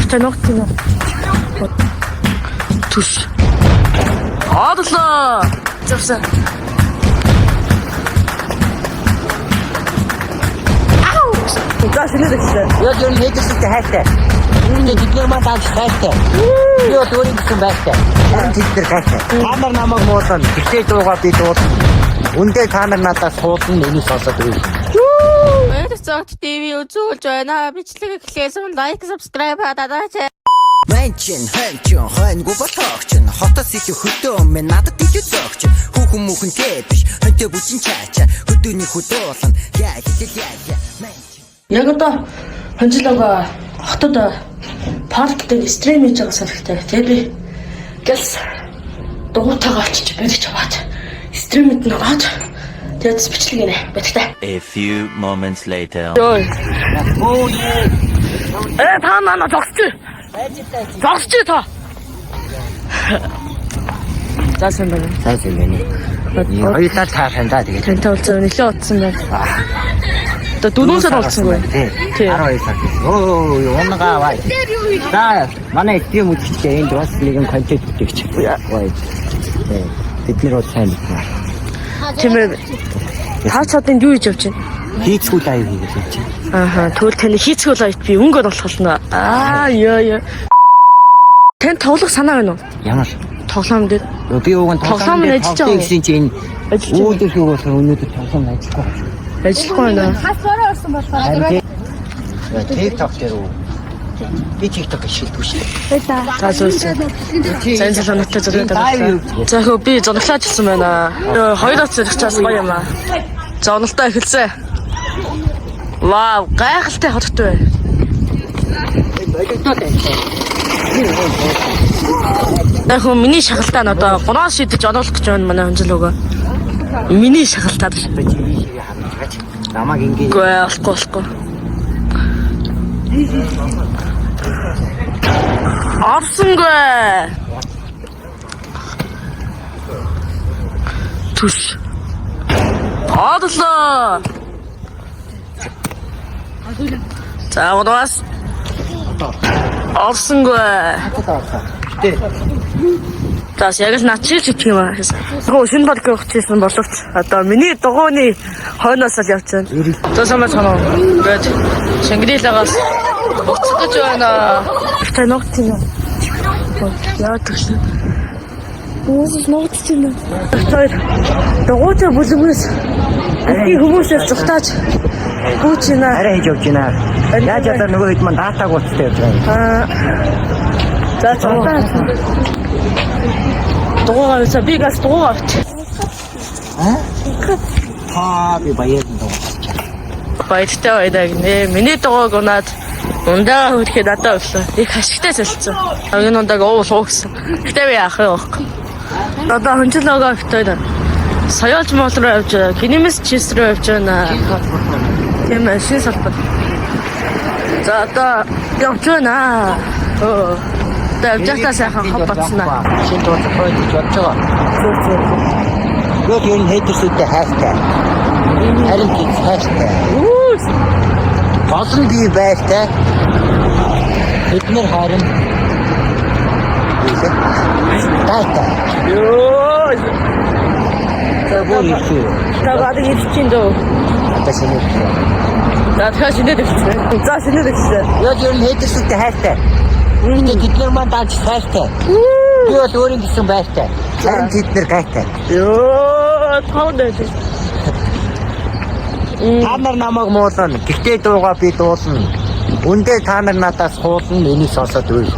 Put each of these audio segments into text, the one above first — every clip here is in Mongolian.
Таног тийм үү? Түш. Адлаа. Завсан. Ау! Тас нэрсэн. Яг юм хийдэгтэй хайртай. Үүний тэдгээр маань тааж хайртай. Юу дөрөв гэсэн байртай. Харин тэдгээр хайртай. Та нар намайг муулсан. Тэгтээ дуугаа би дуулсан. Үндэ та нар надаас суулсан энийг сонсоод байв. Баярцагт ТV үзүүлж байна. Бичлэг эхлэсэн лайк, subscribe хадаач. Мэнчин хэнчин хэнгүй ботогч хотос их хөдөө мэн надад ич зогч хүүхэн мөхөнтэй биш хөнтэй бүчин чаача хөдөөний хөдөөлн яа Яг одоо хонжлогоо хотод парк дээр стрим хийж байгаа санагтай. Тэгээ би гэлс дугуйтайгаа очиж бодож аваад стримэд наваад тэгээд бичлэг нэ байттай. A few moments later. Та нана зогсч. Зогсч та. Заасан байна. Сайхан байна. Хоёулаа цаахан да тэгээд. Тэнтэй уулзаа нэлээд утсан байна. Одоо 4 сар болцсонгүй. Тий. 12 сар. Оо, унгаа вай. За, манай тийм үзчихээ энд бас нэгэн контент хийчих. Вай. Бид нэр бол сайн байна. Чимээ таач одын юу хийж явж байна? Хийцгүй лайв хийгээд явж байна. Ааха, тэгвэл таны хийцгүй лайв би өнгөөр болохлоо. Ёо. Тэн тоглох санаа байна уу? Ямар? Тоглоом дээр. Би уг нь тоглоом нь ажиллаж байгаа гэсэн чинь үүдэх юу болох өнөөдөр тоглоом ажиллахгүй. Ажиллахгүй байна. Хас бороо орсон болохоор. TikTok дээр үү? Би TikTok шилдэггүй шүү. За зөвсөн. Сайн санаатай зөвлөд байна. За хөө би зоноглооч хэлсэн байна. 2 оц зэрэг чаас гоё юм аа. Зоноглоо эхэлсэн. Вау, гайхалтай хоттой бай. Яг хөө миний шагалтай нь одоо 3 шидэж оруулах гэж байна манай хонжлогоо. Миний шагалтай гэж. Намаг ингэ. Болохгүй. Орсонгүй. Түш. Адлаа. За удаас. Орсонгүй. За яг л начиж чих юм аа. Гоо шинэ парк явчихсан боловч одоо миний дугууны хойноос л явж байна. За самаа санаа. Гэт Шангрилагаас буцах гэж байна. Таног тийм үү? Яа тэгш. Үгүй ногт тийм үү? Тэр дугуйтай бүлгээс их хүмүүсээс зугатаж гүчнэ. Арай хийж явж байна. Яаж одоо нөгөө хэд мань датаг уцтай явж байна. За цаатаа. Дугуйгаа өсө би газ дугуйгаа авч. Би баярын дуу. Баяртай байдаг нэ. Миний дугуйг унаад ундаа хөрхөө надад өглөө. Их хашигтай солилцсон. Энэ ундааг уух гэсэн. Гэтэ би яах вэ? Одоо хонжлогоо автаа. Соёлж мол руу явж байгаа. Кинемис чис руу явж байна. Тийм ээ, шин салбар. За одоо явж байна. Дэвжтаа сайхан хавцснаа. Шин дууцах байж бодож байгаа. Гот юм хэтэрсэдтэй хайртай. Харин тийм хайртай. Болсон би байртай. Эднэр харин таатай. Ёо. Тэгвэл Таваад ирчихин дөө. тасны. За тэгэхээр шинээд ирчихсэн. За шинээд ирчихсэн. Яг юм хэтэрсэдтэй хайртай. Үүний тэдгээр маань тааж хайртай. Би бол өөрийн гэсэн байртай. Харин тэднэр гайтай. Ёо, таудаг. Та нар намайг муулсан. Гэхдээ дуугаа би дуулсан. Үндэ та нар надаас суулсан энийг сонсоод байв.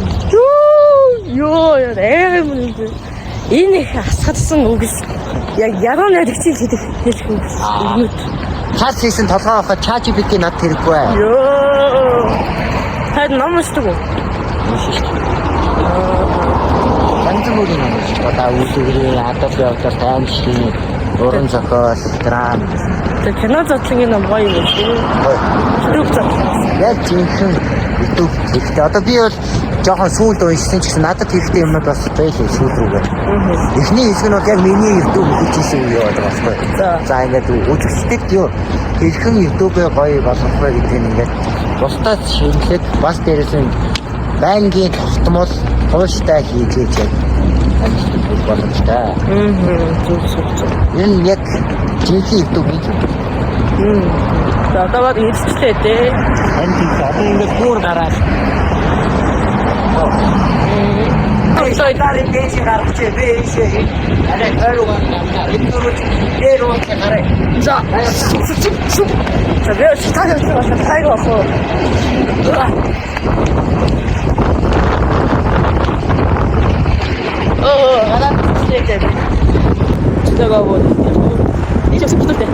Ёо, яа юм бэ? Энэ их асгадсан үгс. Яг яруу найрагчийг хэлэх үгс. Чат хийсэн толгой авахад ChatGPT над хэрэггүй. Ёо. Тад номсдог уу? Янзмөрийн юм. Одоо үүсгэрийн адап явдал таймшиг, уран зохиол, драм. Тэр кино зодлонгийн ном гоё юм шүү. YouTube зодлон. Яг жинхэнэ YouTube хэрэгтэй. Одоо би бол жоохон сүүлд уншсан ч гэсэн надад хэрэгтэй юмнууд бас байлээ сүүл рүүгээ. Эхний хэсэг нь бол яг миний YouTube хийжсэн үе яваад байгаа байхгүй. За ингээд үзэгчдэд юу хэрхэн YouTube-ыг гоё болгох вэ гэдэг нь ингээд бусдаас шинжлэх бас дээрээс нь байнгын тогтмол тууштай хийж амжилт боломжтой. Энэ яг жинхэнэ өвдөг гэж. За даваад эцэслээ дээ. Энэ тийм одоо ингээд бүр гараад. Той дарыг дээш гаргаж бээшээ. Арай хойроо гана. Энэ дөрөв дээрөө гараа. За. За би стайл тайгаа хоо. 알아? 이렇게 들어가고 이제 무슨 붙을 때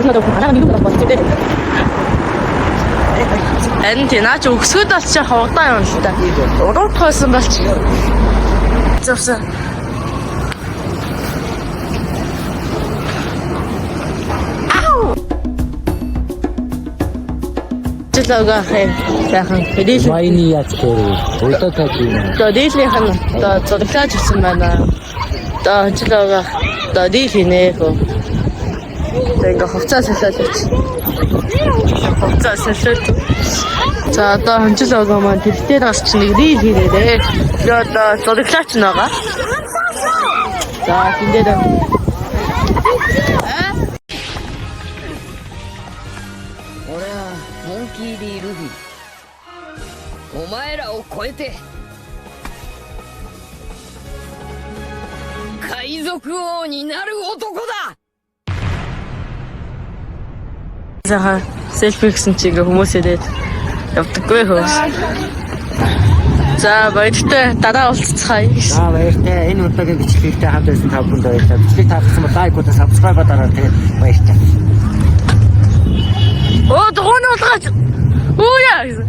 그래서 안 하는 이유가 봤을 때 엔티 나 족수다 진짜 хавтаа юм шүү дээ. Уруудхайсан болч. Зөвсөн. Жилога хэн сайхан хэдийш Вайны яц дээр өөдөө тааж юм. одоо дийлийнх нь одоо зурглааж ирсэн байна. Одоо жилога одоо дийлийнэ хөө. Тэгээ хувцас салаад ирч. Хувцас салаад. За одоо жилога маань тэртээр бас ч нэг дийл хийрээ. Тэгээ одоо зурглаач байгаа. За тэндээ 俺はモンキー・ディ・ルフィお前らを超えて海賊王になる男だ Заха селфи гэсэн чигээ хүмүүс ирээд явдаггүй хөө. За баяртай дараа уулзцгаая. За баяртай. Энэ удаагийн бичлэгтэй хамт байсан та бүхэнд баярлалаа. Бичлэг таалагдсан бол лайк удаа subscribe дараа тэгээд баярлалаа. Оо дугуйн уулгаач. Оо яа.